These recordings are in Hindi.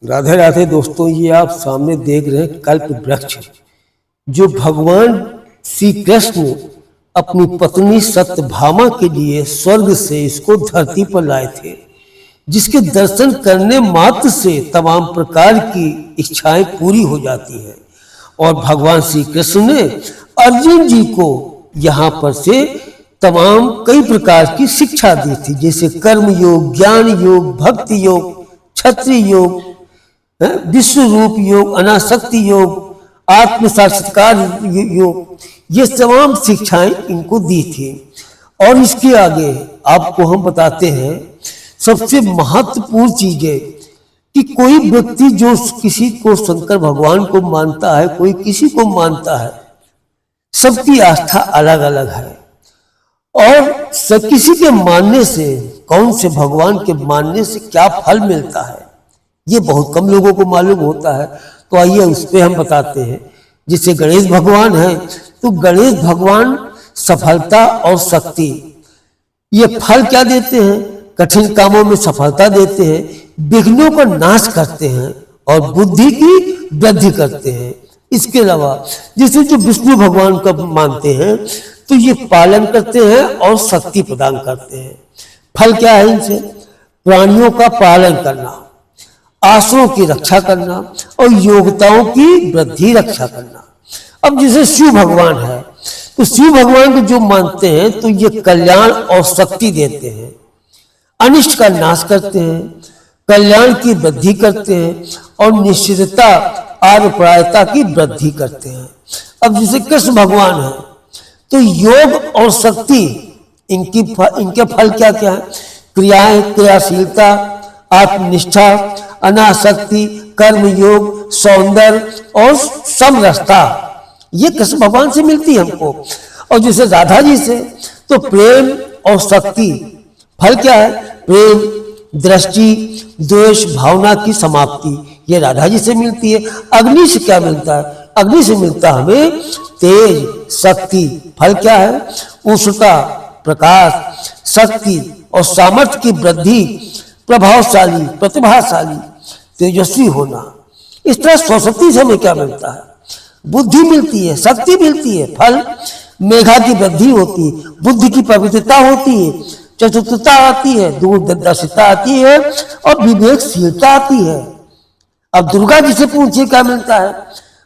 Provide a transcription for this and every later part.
राधे राधे दोस्तों, ये आप सामने देख रहे हैं कल्प वृक्ष, जो भगवान श्री कृष्ण अपनी पत्नी सत्यभामा के लिए स्वर्ग से इसको धरती पर लाए थे, जिसके दर्शन करने मात्र से तमाम प्रकार की इच्छाएं पूरी हो जाती हैं। और भगवान श्री कृष्ण ने अर्जुन जी को यहाँ पर से तमाम कई प्रकार की शिक्षा दी थी, जैसे कर्म योग, ज्ञान योग, भक्ति योग, क्षत्रिय योग, विश्व रूप योग, अनासक्ति योग, आत्म साक्षात्कार योग, ये तमाम शिक्षाएं इनको दी थी। और इसके आगे आपको हम बताते हैं सबसे महत्वपूर्ण चीज है कि कोई व्यक्ति जो किसी को शंकर भगवान को मानता है, कोई किसी को मानता है, सबकी आस्था अलग अलग है। और किसी के मानने से, कौन से भगवान के मानने से क्या फल मिलता है, ये बहुत कम लोगों को मालूम होता है। तो आइए उस पर हम बताते हैं। जैसे गणेश भगवान है, तो गणेश भगवान सफलता और शक्ति, ये फल क्या देते हैं? कठिन कामों में सफलता देते हैं, विघ्नों का नाश करते हैं और बुद्धि की वृद्धि करते हैं। इसके अलावा जैसे जो विष्णु भगवान को मानते हैं, तो ये पालन करते हैं और शक्ति प्रदान करते हैं। फल क्या है इनसे? प्राणियों का पालन करना, आश्रमों की रक्षा करना और योग्यताओं की वृद्धि रक्षा करना। अब जैसे शिव भगवान है, तो शिव भगवान को जो मानते हैं, तो ये कल्याण और शक्ति देते हैं, अनिष्ट का नाश करते हैं, कल्याण की वृद्धि करते हैं और निश्चितता आर्यप्रायता की वृद्धि करते हैं। अब जैसे कृष्ण भगवान है, तो योग और शक्ति, इनके फल क्या क्या है? क्रियाएं, क्रियाशीलता, आत्मनिष्ठा, अनासक्ति, कर्म योग, सौंदर्य और समरसता, ये कृष्ण भगवान से मिलती है हमको। और जैसे राधा जी से, तो प्रेम और शक्ति, फल क्या है? प्रेम, दृष्टि, द्वेष भावना की समाप्ति, ये राधा जी से मिलती है। अग्नि से क्या मिलता है? अग्नि से मिलता हमें तेज, शक्ति, फल क्या है? उष्णता, प्रकाश, शक्ति और सामर्थ्य की वृद्धि, प्रभावशाली, प्रतिभाशाली, तेजस्वी होना। इस तरह सरस्वती से हमें क्या मिलता है? बुद्धि मिलती है, शक्ति मिलती है। फल मेघा की वृद्धि होती है, बुद्धि की पवित्रता होती है, चतुर्थता आती है, दूरदर्शिता आती है और विवेकशीलता आती है। अब दुर्गा जी से पूछिए क्या मिलता है?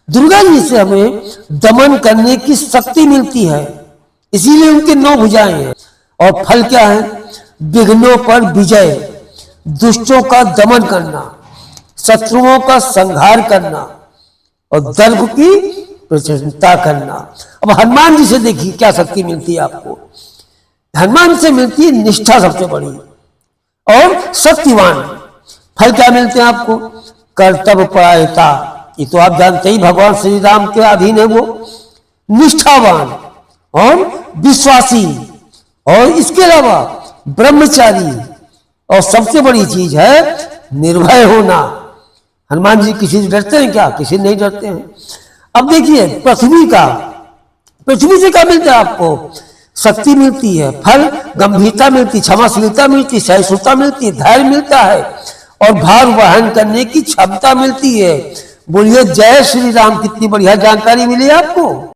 दुर्गा जी से हमें दमन करने की शक्ति मिलती है, इसीलिए उनके 9 भुजाएं हैं। और फल क्या है? विघ्नों पर विजय, दुष्टों का दमन करना, शत्रुओं का संहार करना और दर्भ की प्रचन्नता करना। अब हनुमान जी से देखिए क्या शक्ति मिलती है आपको? हनुमान से मिलती है निष्ठा सबसे बड़ी और शक्तिवान। फल क्या मिलते हैं आपको? कर्तव्य परायणता, ये तो आप जानते ही भगवान श्री राम के अधीन है वो। निष्ठावान और विश्वासी, और इसके अलावा ब्रह्मचारी, और सबसे बड़ी चीज है निर्भय होना। हनुमान जी किसी से डरते हैं क्या? किसी नहीं डरते हैं। अब देखिए पृथ्वी से क्या मिलता है आपको? शक्ति मिलती है, फल गंभीरता मिलती, क्षमाशीलता मिलती, सहिष्णुता मिलती, धैर्य मिलता है और भार वहन करने की क्षमता मिलती है। बोलिए जय श्री राम। कितनी बढ़िया जानकारी मिली आपको।